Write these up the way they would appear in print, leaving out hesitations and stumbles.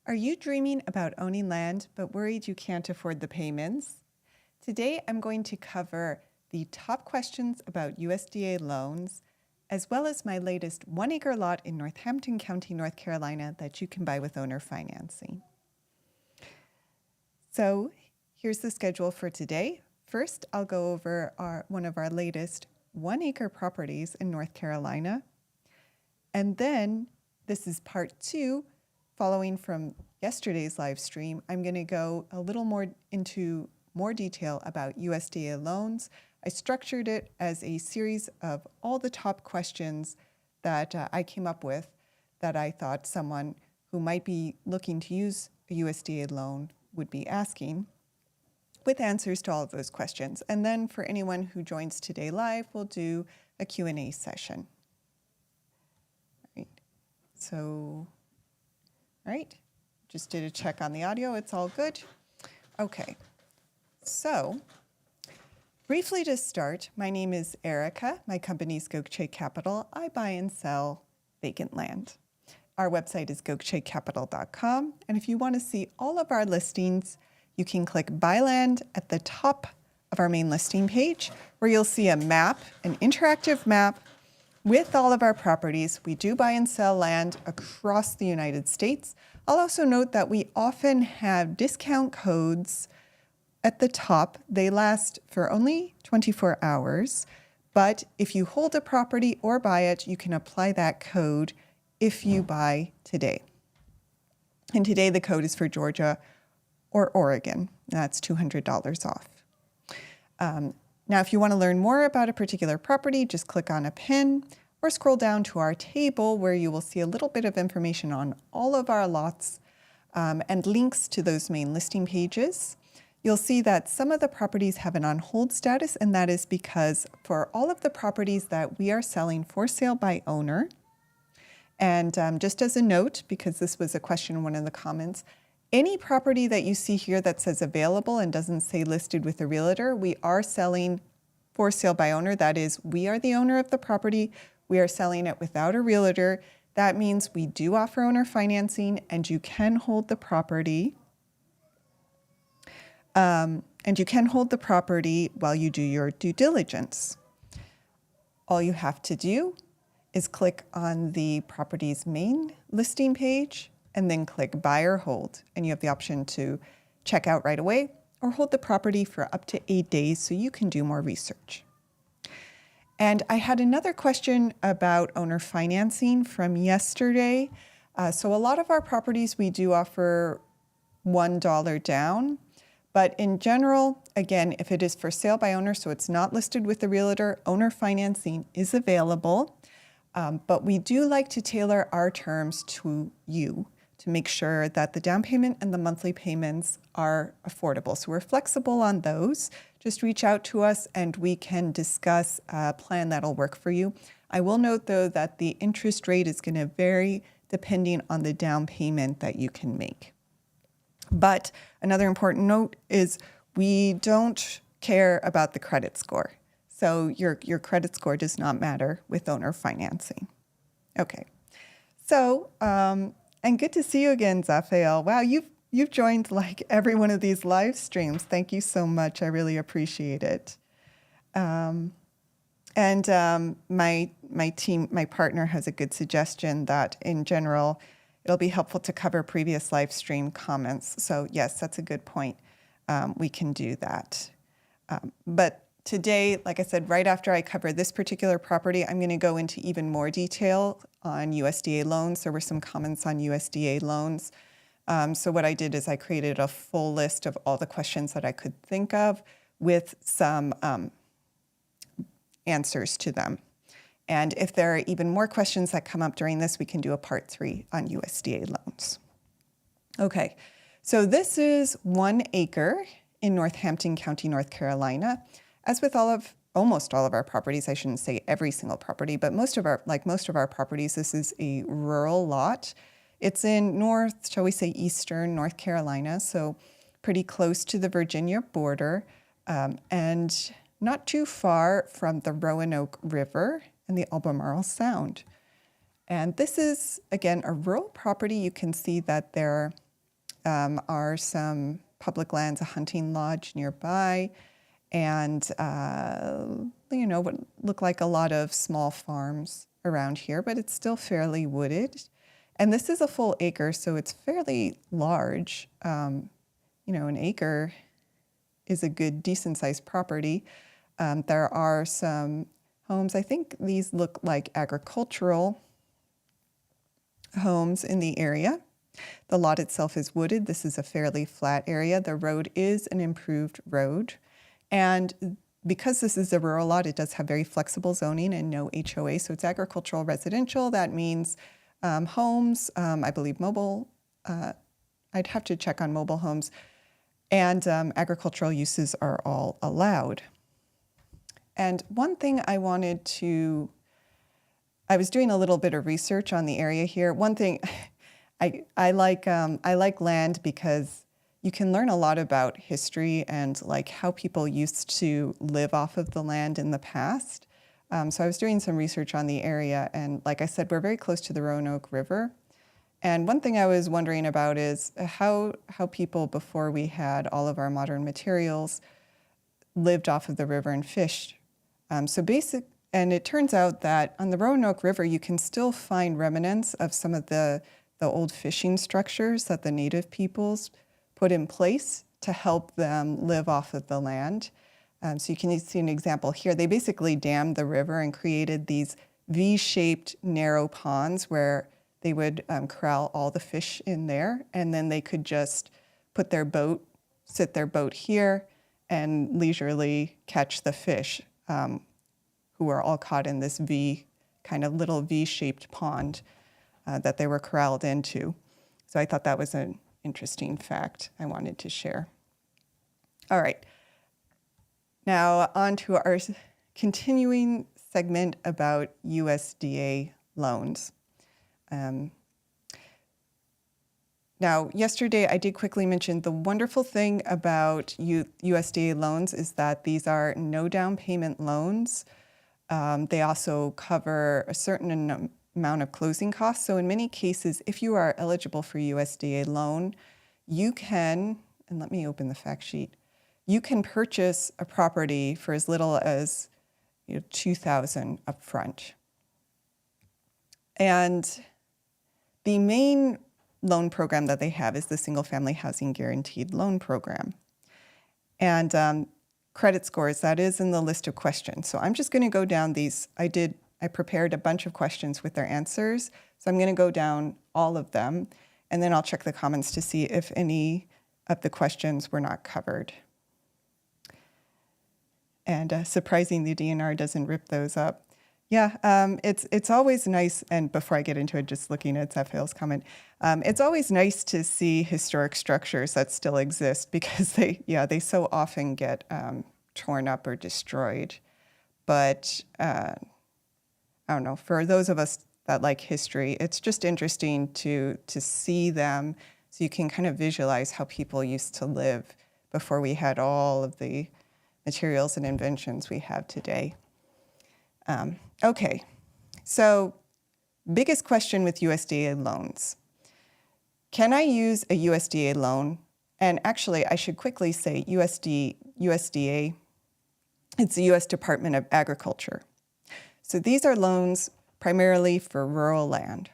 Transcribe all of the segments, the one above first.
Are you dreaming about owning land but worried you can't afford the payments? Today I'm going to cover the top questions about USDA loans, as well as my latest 1-acre lot in Northampton County, North Carolina that you can buy with owner financing. So here's the schedule for today. First, I'll go over one of our latest 1-acre properties in North Carolina. And then this is part 2. Following from yesterday's live stream, I'm going to go a little more into more detail about USDA loans. I structured it as a series of all the top questions that I came up with that I thought someone who might be looking to use a USDA loan would be asking, with answers to all of those questions. And then for anyone who joins today live, we'll do a Q&A session. All right. So, all right, just did a check on the audio. It's all good. Okay, so briefly to start, my name is Erica. My company is Acreage Capital. I buy and sell vacant land. Our website is goakchacapital.com. And if you want to see all of our listings, you can click Buy Land at the top of our main listing page, where you'll see a map, an interactive map with all of our properties. We do buy and sell land across the United States. I'll also note that we often have discount codes at the top. They last for only 24 hours, but if you hold a property or buy it, you can apply that code if you buy today. And today the code is for Georgia or Oregon. That's $200 off. Now, if you want to learn more about a particular property, just click on a pin or scroll down to our table where you will see a little bit of information on all of our lots and links to those main listing pages. You'll see that some of the properties have an on hold status, and that is because for all of the properties that we are selling for sale by owner, and just as a note, because this was a question in one of the comments, any property that you see here that says available and doesn't say listed with a realtor, we are selling for sale by owner. That is, we are the owner of the property. We are selling it without a realtor. That means we do offer owner financing, and you can hold the property. While you do your due diligence. All you have to do is click on the property's main listing page and then click Buy or Hold. And you have the option to check out right away or hold the property for up to 8 days so you can do more research. And I had another question about owner financing from yesterday. So a lot of our properties, we do offer $1 down. But in general, again, if it is for sale by owner, so it's not listed with the realtor, owner financing is available. But we do like to tailor our terms to you to make sure that the down payment and the monthly payments are affordable. So we're flexible on those. Just reach out to us and we can discuss a plan that'll work for you. I will note, though, that the interest rate is going to vary depending on the down payment that you can make. But another important note is we don't care about the credit score. So your credit score does not matter with owner financing. Okay, so, and good to see you again, Zaphael. Wow, you've joined like every one of these live streams. Thank you so much. I really appreciate it. My partner has a good suggestion that in general, it'll be helpful to cover previous live stream comments. So yes, that's a good point. We can do that. But today, like I said, right after I cover this particular property, I'm going to go into even more detail on USDA loans. There were some comments on USDA loans. So what I did is I created a full list of all the questions that I could think of with some answers to them. And if there are even more questions that come up during this, we can do a part 3 on USDA loans. Okay, so this is 1 acre in Northampton County, North Carolina. As with almost all of our properties, I shouldn't say every single property, but most of our properties, this is a rural lot. It's in eastern North Carolina, so pretty close to the Virginia border, and not too far from the Roanoke River and the Albemarle Sound. And this is, again, a rural property. You can see that there are some public lands, a hunting lodge nearby, and what look like a lot of small farms around here, but it's still fairly wooded. And this is a full acre, so it's fairly large. An acre is a good, decent-sized property. There are some homes. I think these look like agricultural homes in the area. The lot itself is wooded. This is a fairly flat area. The road is an improved road. And because this is a rural lot, it does have very flexible zoning and no HOA. So it's agricultural residential. That means homes, I believe mobile, I'd have to check on mobile homes, and agricultural uses are all allowed. And one thing I was doing a little bit of research on the area here. One thing, I like land because you can learn a lot about history and like how people used to live off of the land in the past. So I was doing some research on the area, and like I said, we're very close to the Roanoke River. And one thing I was wondering about is how people, before we had all of our modern materials, lived off of the river and fished. And it turns out that on the Roanoke River, you can still find remnants of some of the old fishing structures that the native peoples put in place to help them live off of the land. So you can see an example here. They basically dammed the river and created these V-shaped narrow ponds where they would corral all the fish in there, and then they could just sit their boat here, and leisurely catch the fish, who are all caught in this little V-shaped pond that they were corralled into. So I thought that was an interesting fact I wanted to share. All right. Now on to our continuing segment about USDA loans. Now, yesterday I did quickly mention the wonderful thing about USDA loans is that these are no down payment loans. They also cover a certain amount of closing costs. So in many cases, if you are eligible for USDA loan, you can, and let me open the fact sheet, you can purchase a property for as little as $2,000 upfront. And the main loan program that they have is the Single Family Housing Guaranteed Loan Program. And credit scores, that is in the list of questions. So I'm just going to go down these. I prepared a bunch of questions with their answers. So I'm going to go down all of them, and then I'll check the comments to see if any of the questions were not covered. And surprisingly, the DNR doesn't rip those up. Yeah, it's always nice, and before I get into it, just looking at Zephael's comment, it's always nice to see historic structures that still exist because they so often get torn up or destroyed. But I don't know, for those of us that like history, it's just interesting to see them so you can kind of visualize how people used to live before we had all of the materials and inventions we have today. Okay, so biggest question with USDA loans. Can I use a USDA loan? And actually, I should quickly say USDA, it's the U.S. Department of Agriculture. So these are loans primarily for rural land.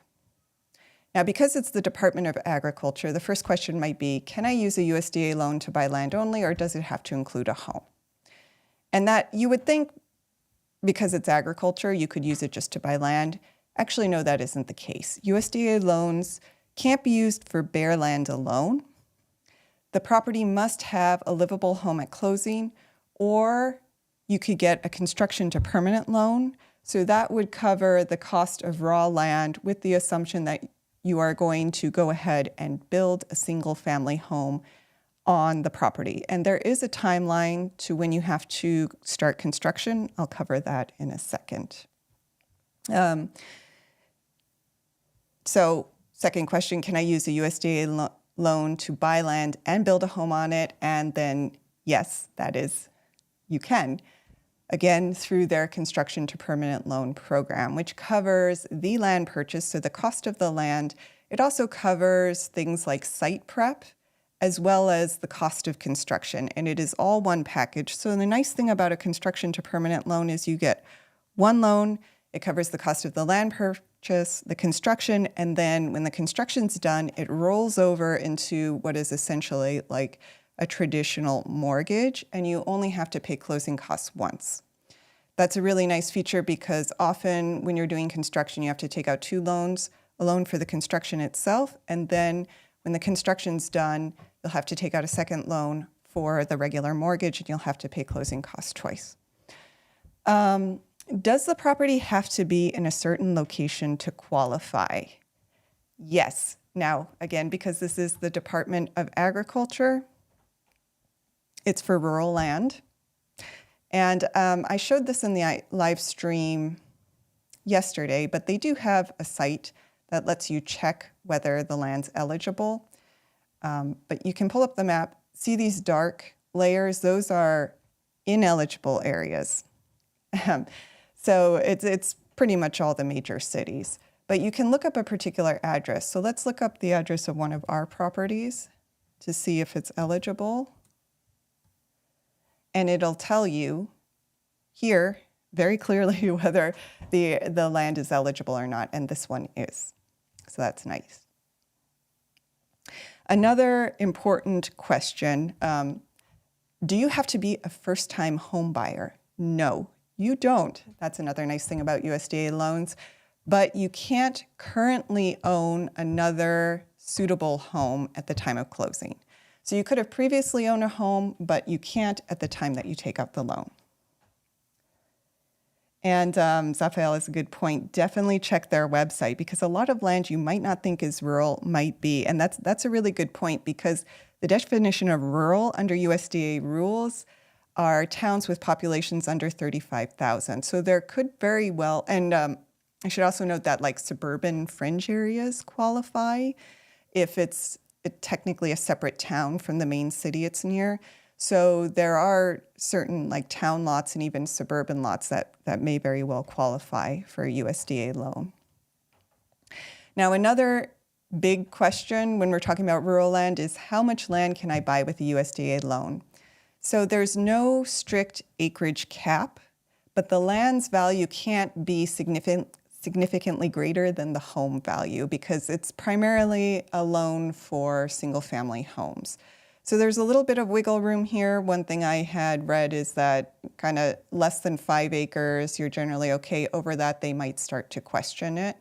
Now, because it's the Department of Agriculture, the first question might be, can I use a USDA loan to buy land only, or does it have to include a home? And that you would think, because it's agriculture, you could use it just to buy land. Actually, no, that isn't the case. USDA loans can't be used for bare land alone. The property must have a livable home at closing, or you could get a construction to permanent loan. So that would cover the cost of raw land with the assumption that you are going to go ahead and build a single family home on the property. And there is a timeline to when you have to start construction. I'll cover that in a second. So second question, can I use a USDA loan to buy land and build a home on it? And then yes, that is, you can. Again, through their construction to permanent loan program, which covers the land purchase, so the cost of the land. It also covers things like site prep as well as the cost of construction. And it is all one package. So the nice thing about a construction to permanent loan is you get one loan. It covers the cost of the land purchase, the construction, and then when the construction's done, it rolls over into what is essentially like a traditional mortgage, and you only have to pay closing costs once. That's a really nice feature because often when you're doing construction, you have to take out two loans, a loan for the construction itself, and then when the construction's done, you'll have to take out a second loan for the regular mortgage, and you'll have to pay closing costs twice. Does the property have to be in a certain location to qualify? Yes. Now, again, because this is the Department of Agriculture, it's for rural land. And I showed this in the live stream yesterday, but they do have a site that lets you check whether the land's eligible. But you can pull up the map, see these dark layers, those are ineligible areas. So it's pretty much all the major cities. But you can look up a particular address. So let's look up the address of one of our properties to see if it's eligible. And it'll tell you here very clearly whether the land is eligible or not, and this one is. So that's nice. Another important question, do you have to be a first-time home buyer? No, you don't. That's another nice thing about USDA loans, but you can't currently own another suitable home at the time of closing. So you could have previously owned a home, but you can't at the time that you take out the loan. And Zaphael is a good point. Definitely check their website because a lot of land you might not think is rural might be. And that's a really good point because the definition of rural under USDA rules are towns with populations under 35,000. So there could very well, and I should also note that like suburban fringe areas qualify if it's technically a separate town from the main city it's near. So there are certain like town lots and even suburban lots that may very well qualify for a USDA loan. Now, another big question when we're talking about rural land is how much land can I buy with a USDA loan? So there's no strict acreage cap, but the land's value can't be significantly greater than the home value because it's primarily a loan for single-family homes. So there's a little bit of wiggle room here. One thing I had read is that kind of less than 5 acres, you're generally okay. Over that, they might start to question it.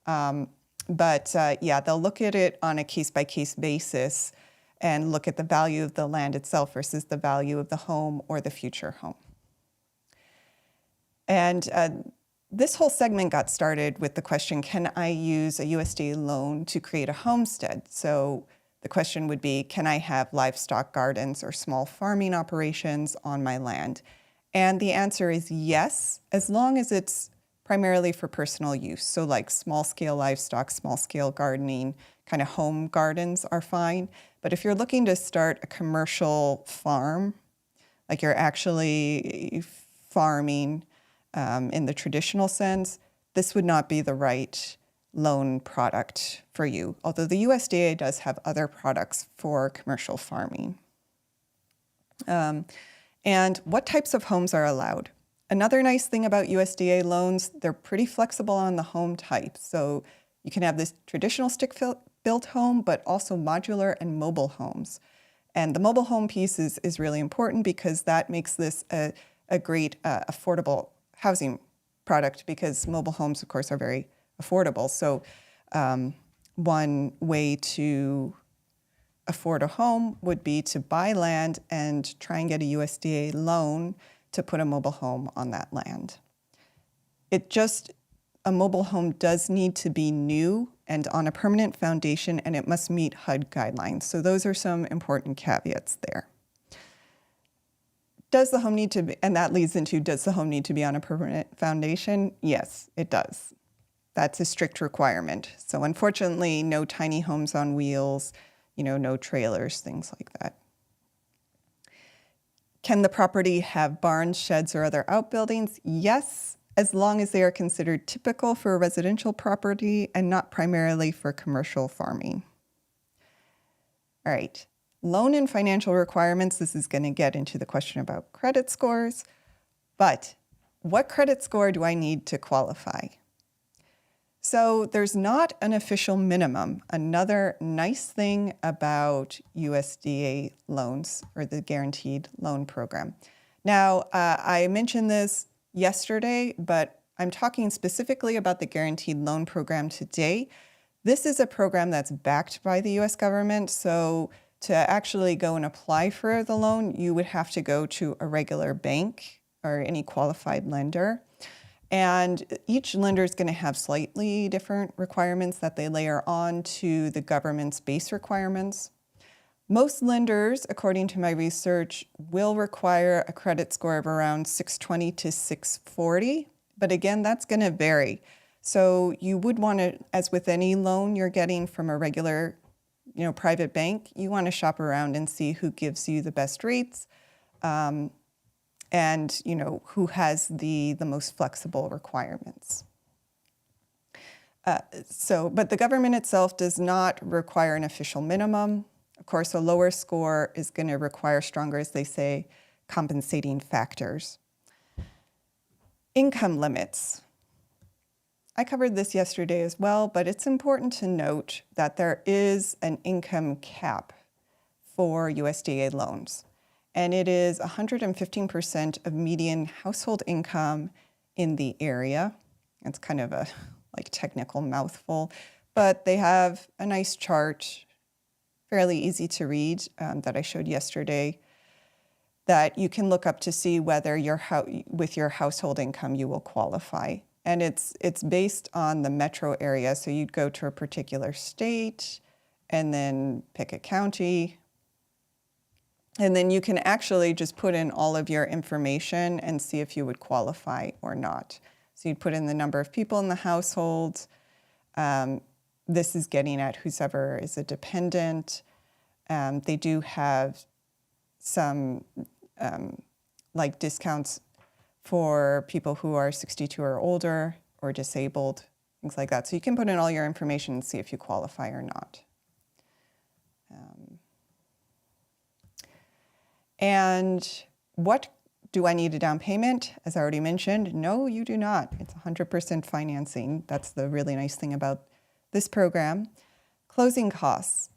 But they'll look at it on a case-by-case basis and look at the value of the land itself versus the value of the home or the future home. And this whole segment got started with the question, can I use a USDA loan to create a homestead? So the question would be, can I have livestock gardens or small farming operations on my land? And the answer is yes, as long as it's primarily for personal use. So like small-scale livestock, small-scale gardening, kind of home gardens are fine. But if you're looking to start a commercial farm, like you're actually farming in the traditional sense, this would not be the right loan product for you, although the USDA does have other products for commercial farming. And what types of homes are allowed? Another nice thing about USDA loans, they're pretty flexible on the home type. So you can have this traditional stick-built home, but also modular and mobile homes. And the mobile home piece is really important because that makes this a great affordable housing product because mobile homes, of course, are very affordable. So one way to afford a home would be to buy land and try and get a USDA loan to put a mobile home on that land. A mobile home does need to be new and on a permanent foundation, and it must meet HUD guidelines. So those are some important caveats there. Does the home need to be, and that leads into, does the home need to be on a permanent foundation? Yes, it does. That's a strict requirement. So unfortunately, no tiny homes on wheels, no trailers, things like that. Can the property have barns, sheds, or other outbuildings? Yes, as long as they are considered typical for a residential property and not primarily for commercial farming. All right, loan and financial requirements. This is going to get into the question about credit scores. But what credit score do I need to qualify? So there's not an official minimum. Another nice thing about USDA loans, or the guaranteed loan program. Now, I mentioned this yesterday, but I'm talking specifically about the guaranteed loan program today. This is a program that's backed by the US government. So to actually go and apply for the loan, you would have to go to a regular bank or any qualified lender. And each lender is going to have slightly different requirements that they layer on to the government's base requirements. Most lenders, according to my research, will require a credit score of around 620 to 640. But again, that's going to vary. So you would want to, as with any loan you're getting from a regular, private bank, you want to shop around and see who gives you the best rates. And who has the most flexible requirements. But the government itself does not require an official minimum. Of course, a lower score is going to require stronger, as they say, compensating factors. Income limits. I covered this yesterday as well, but it's important to note that there is an income cap for USDA loans. And it is 115% of median household income in the area. It's kind of a technical mouthful, but they have a nice chart, fairly easy to read, that I showed yesterday, that you can look up to see whether with your household income you will qualify. And it's based on the metro area, so you'd go to a particular state and then pick a county. And then you can actually just put in all of your information and see if you would qualify or not. So you'd put in the number of people in the household. This is getting at whoever is a dependent. They do have some discounts for people who are 62 or older or disabled, things like that. So you can put in all your information and see if you qualify or not. And what do I need a down payment? As I already mentioned, no, you do not. It's 100% financing. That's the really nice thing about this program. Closing costs.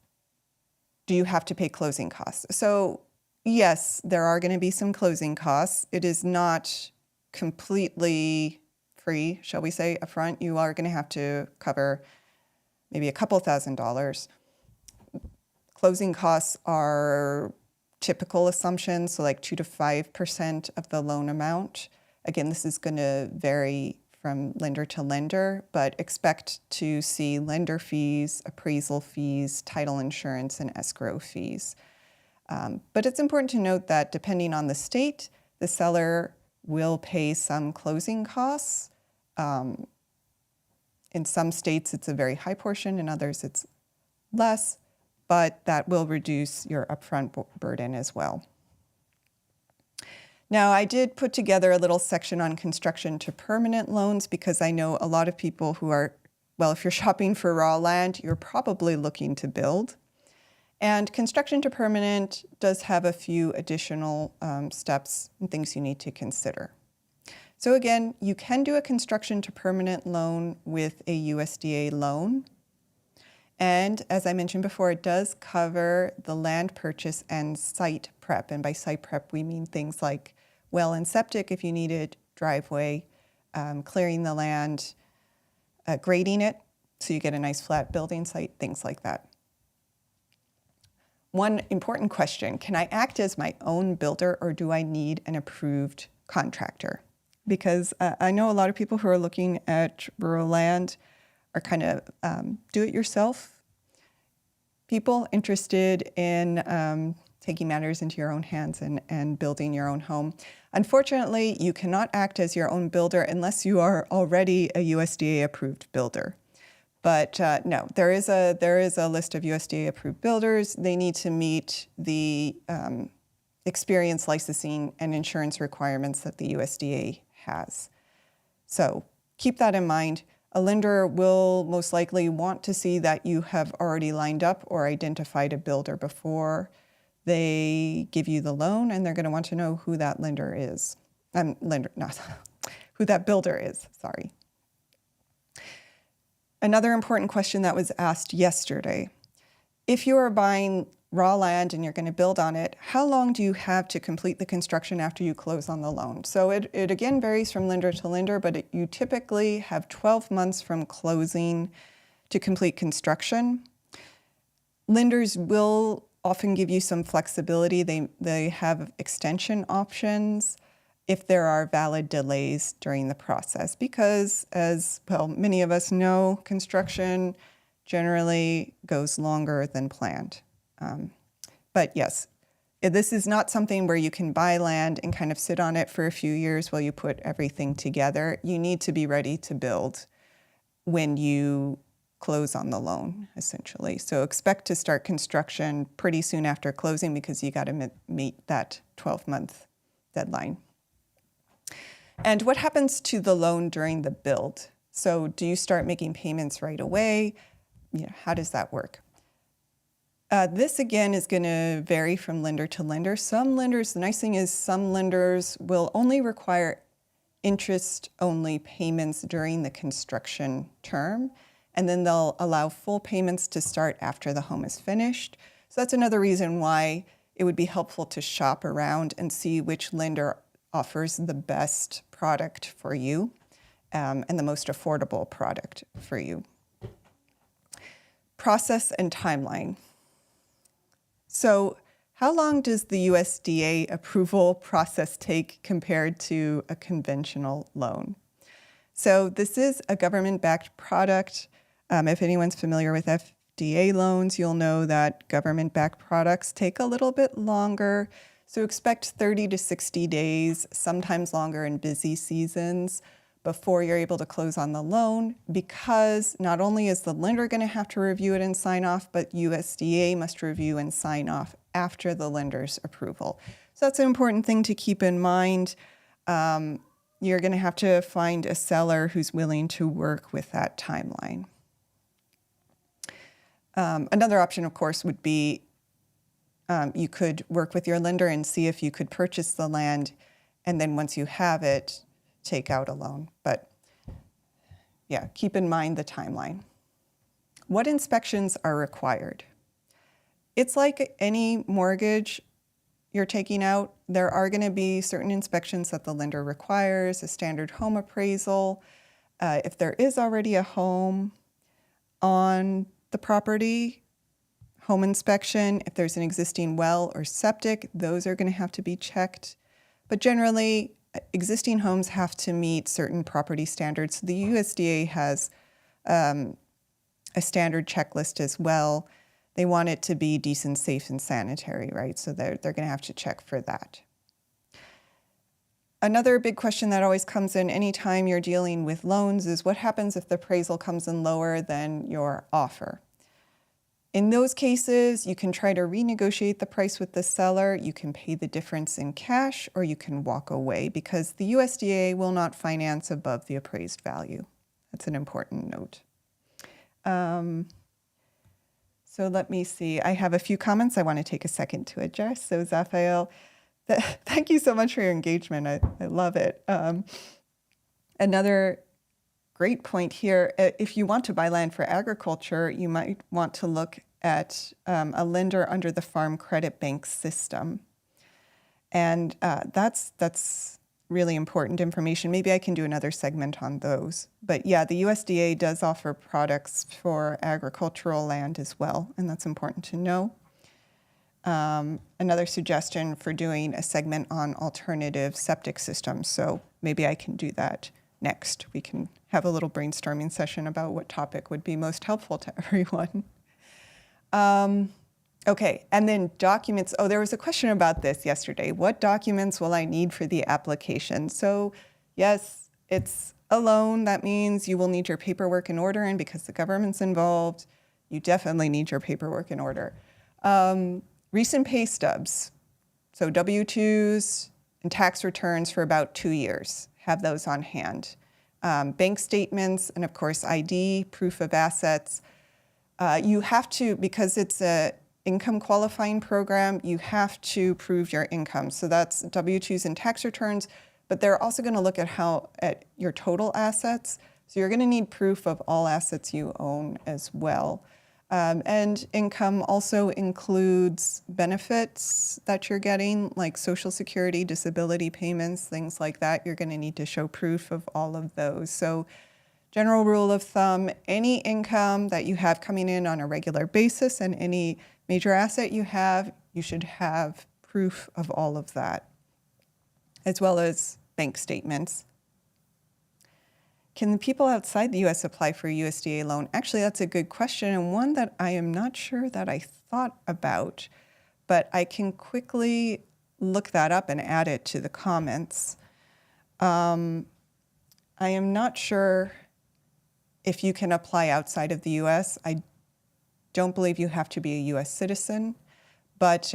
Do you have to pay closing costs? So yes, there are going to be some closing costs. It is not completely free, shall we say, upfront. You are going to have to cover maybe a couple $1,000s. Closing costs are typical assumptions, so 2 to 5% of the loan amount. Again, this is going to vary from lender to lender, but expect to see lender fees, appraisal fees, title insurance, and escrow fees. But it's important to note that depending on the state, the seller will pay some closing costs. In some states, it's a very high portion, in others, it's less. But that will reduce your upfront burden as well. Now, I did put together a little section on construction to permanent loans because I know a lot of people who are, if you're shopping for raw land, you're probably looking to build. And construction to permanent does have a few additional steps and things you need to consider. So again, you can do a construction to permanent loan with a USDA loan. And as I mentioned before, it does cover the land purchase and site prep. And by site prep, we mean things like well and septic if you need it, driveway, clearing the land, grading it so you get a nice flat building site, things like that. One important question, can I act as my own builder or do I need an approved contractor? Because I know a lot of people who are looking at rural land are kind of do-it-yourself people interested in taking matters into your own hands and building your own home. Unfortunately, you cannot act as your own builder unless you are already a USDA-approved builder. But no, there is a list of USDA-approved builders. They need to meet the experience, licensing, and insurance requirements that the USDA has. So keep that in mind. A lender will most likely want to see that you have already lined up or identified a builder before they give you the loan, and they're going to want to know who that lender is. Not who that builder is, sorry. Another important question that was asked yesterday. If you are buying raw land and you're going to build on it, how long do you have to complete the construction after you close on the loan? So it again varies from lender to lender, but you typically have 12 months from closing to complete construction. Lenders will often give you some flexibility. They have extension options if there are valid delays during the process, because as well, many of us know, construction generally goes longer than planned. But yes, this is not something where you can buy land and kind of sit on it for a few years while you put everything together. You need to be ready to build when you close on the loan, essentially. So expect to start construction pretty soon after closing, because you got to meet that 12-month deadline. And what happens to the loan during the build? So do you start making payments right away? How does that work? This again is going to vary from lender to lender. Some lenders, the nice thing is some lenders will only require interest-only payments during the construction term, and then they'll allow full payments to start after the home is finished. So that's another reason why it would be helpful to shop around and see which lender offers the best product for you and the most affordable product for you. Process and timeline. So how long does the USDA approval process take compared to a conventional loan? So this is a government-backed product. If anyone's familiar with FDA loans, you'll know that government-backed products take a little bit longer. So expect 30 to 60 days, sometimes longer in busy seasons, before you're able to close on the loan, because not only is the lender going to have to review it and sign off, but USDA must review and sign off after the lender's approval. So that's an important thing to keep in mind. You're going to have to find a seller who's willing to work with that timeline. Another option, of course, would be you could work with your lender and see if you could purchase the land, and then once you have it, take out a loan. But yeah, keep in mind the timeline. What inspections are required? It's like any mortgage you're taking out. There are going to be certain inspections that the lender requires, a standard home appraisal. If there is already a home on the property, home inspection. If there's an existing well or septic, those are going to have to be checked. But generally, existing homes have to meet certain property standards. The USDA has a standard checklist as well. They want it to be decent, safe, and sanitary, right? So they're going to have to check for that. Another big question that always comes in anytime you're dealing with loans is what happens if the appraisal comes in lower than your offer? In those cases, you can try to renegotiate the price with the seller. You can pay the difference in cash, or you can walk away, because the USDA will not finance above the appraised value. That's an important note. So let me see. I have a few comments I want to take a second to address. So Zaphael, thank you so much for your engagement. I love it. Another great point here. If you want to buy land for agriculture, you might want to look at a lender under the Farm Credit Bank system. And that's really important information. Maybe I can do another segment on those. But yeah, the USDA does offer products for agricultural land as well, and that's important to know. Another suggestion for doing a segment on alternative septic systems. So maybe I can do that next. We can have a little brainstorming session about what topic would be most helpful to everyone. Okay, and then documents. Oh, there was a question about this yesterday. What documents will I need for the application? So yes, it's a loan. That means you will need your paperwork in order, and because the government's involved, you definitely need your paperwork in order. Recent pay stubs, so W-2s and tax returns for about 2 years. Have those on hand. Bank statements, and of course ID, proof of assets. You have to, because it's a income qualifying program, you have to prove your income. So that's W-2s and tax returns, but they're also going to look at your total assets. So you're going to need proof of all assets you own as well. And income also includes benefits that you're getting, like Social Security, disability payments, things like that. You're going to need to show proof of all of those. So general rule of thumb, any income that you have coming in on a regular basis and any major asset you have, you should have proof of all of that, as well as bank statements. Can the people outside the U.S. apply for a USDA loan? Actually, that's a good question, and one that I am not sure that I thought about, but I can quickly look that up and add it to the comments. I am not sure if you can apply outside of the U.S. I don't believe you have to be a U.S. citizen, but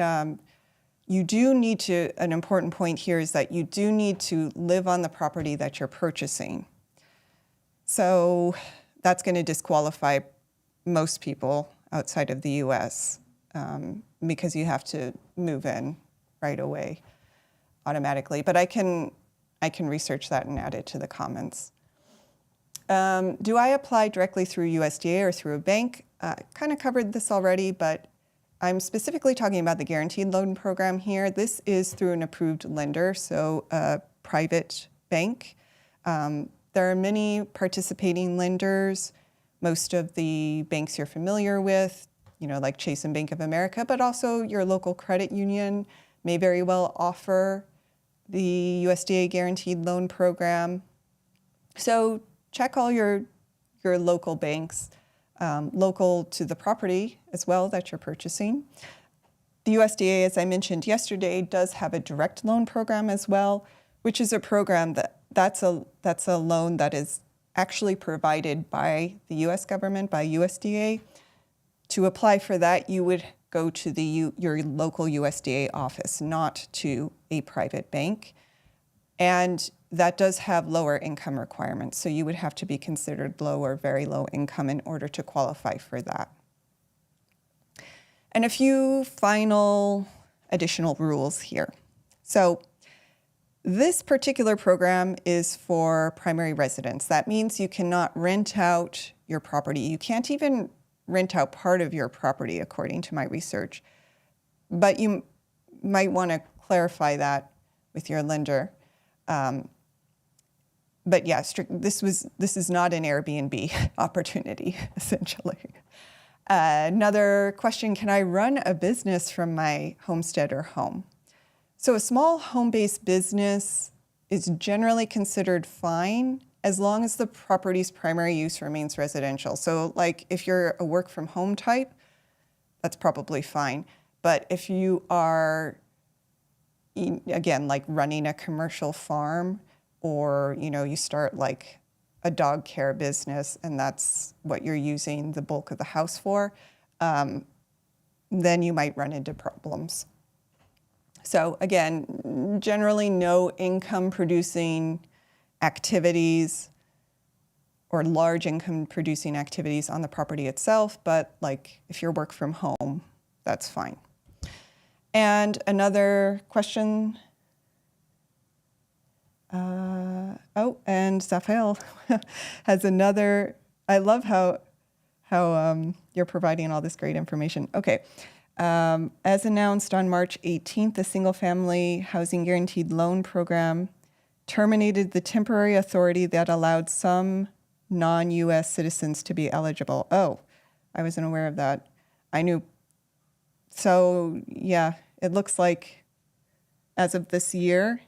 you do need to, an important point here is that you do need to live on the property that you're purchasing. So that's going to disqualify most people outside of the U.S. Because you have to move in right away automatically. But I can research that and add it to the comments. Do I apply directly through USDA or through a bank? Kind of covered this already, but I'm specifically talking about the guaranteed loan program here. This is through an approved lender, so a private bank. There are many participating lenders, most of the banks you're familiar with, like Chase and Bank of America, but also your local credit union may very well offer the USDA guaranteed loan program. So check all your local banks, local to the property as well that you're purchasing. The USDA, as I mentioned yesterday, does have a direct loan program as well, which is a program that's a loan that is actually provided by the U.S. government, by USDA. To apply for that, you would go to your local USDA office, not to a private bank. And that does have lower income requirements, so you would have to be considered low or very low income in order to qualify for that. And a few final additional rules here. So this particular program is for primary residents. That means you cannot rent out your property. You can't even rent out part of your property, according to my research. But you might want to clarify that with your lender. But yeah, this is not an Airbnb opportunity, essentially. Another question, can I run a business from my homestead or home? So a small home-based business is generally considered fine as long as the property's primary use remains residential. So like if you're a work from home type, that's probably fine. But if you are, again, like running a commercial farm, or you start like a dog care business and that's what you're using the bulk of the house for, then you might run into problems. So again, generally no income producing activities or large income producing activities on the property itself, but like if you're work from home, that's fine. And another question, and Zafael has another, I love how you're providing all this great information. Okay. As announced on March 18th, the Single Family Housing Guaranteed Loan Program terminated the temporary authority that allowed some non-U.S. citizens to be eligible. Oh, I wasn't aware of that. I knew. So yeah, it looks like as of this year,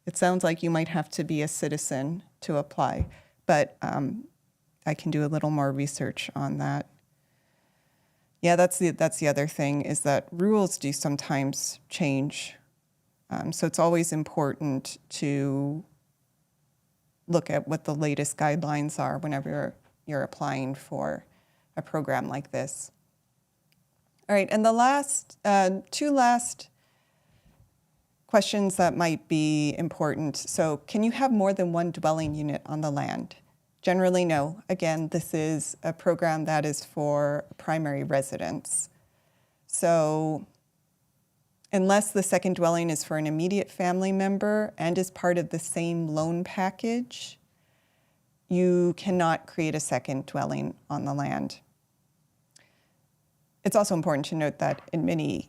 it sounds like you might have to be a citizen to apply, but I can do a little more research on that. Yeah, that's the other thing, is that rules do sometimes change. So it's always important to look at what the latest guidelines are whenever you're applying for a program like this. All right, and the two last questions that might be important. So can you have more than one dwelling unit on the land? Generally, no. Again, this is a program that is for primary residents. So unless the second dwelling is for an immediate family member and is part of the same loan package, you cannot create a second dwelling on the land. It's also important to note that in many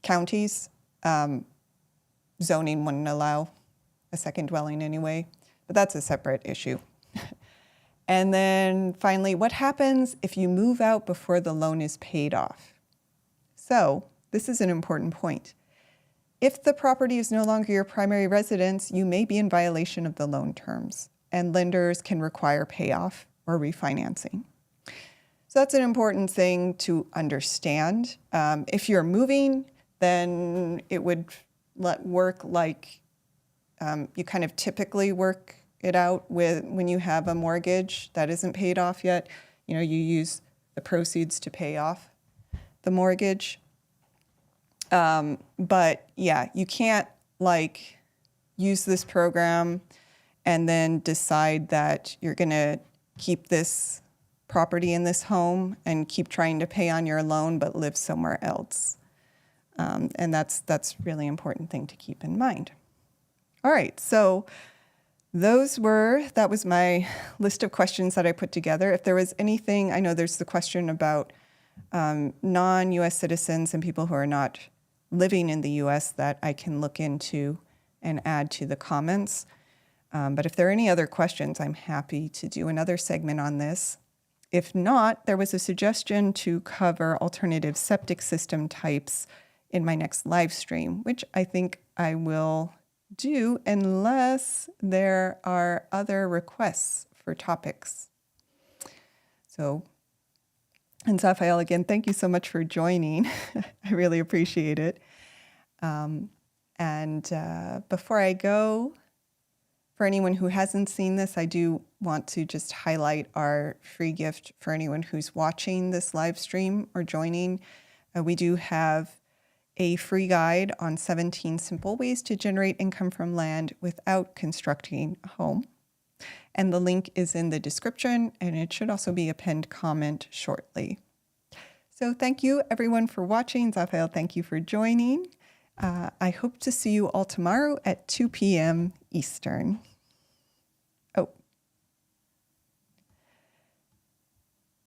counties, zoning wouldn't allow a second dwelling anyway, but that's a separate issue. And then finally, what happens if you move out before the loan is paid off? So this is an important point. If the property is no longer your primary residence, you may be in violation of the loan terms, and lenders can require payoff or refinancing. So that's an important thing to understand. If you're moving, then it would work like you kind of typically work it out with when you have a mortgage that isn't paid off yet. You use the proceeds to pay off the mortgage. But yeah, you can't use this program and then decide that you're going to keep this property in this home and keep trying to pay on your loan but live somewhere else. And that's really important thing to keep in mind. All right, so that was my list of questions that I put together. If there was anything, I know there's the question about non-U.S. citizens and people who are not living in the U.S. that I can look into and add to the comments. But if there are any other questions, I'm happy to do another segment on this. If not, there was a suggestion to cover alternative septic system types in my next live stream, which I think I will do unless there are other requests for topics. So, and Zaphael, again, thank you so much for joining. I really appreciate it. Before I go, for anyone who hasn't seen this, I do want to just highlight our free gift for anyone who's watching this live stream or joining. We do have a free guide on 17 simple ways to generate income from land without constructing a home. And the link is in the description, and it should also be a pinned comment shortly. So thank you everyone for watching. Zaphael, thank you for joining. I hope to see you all tomorrow at 2 p.m. Eastern.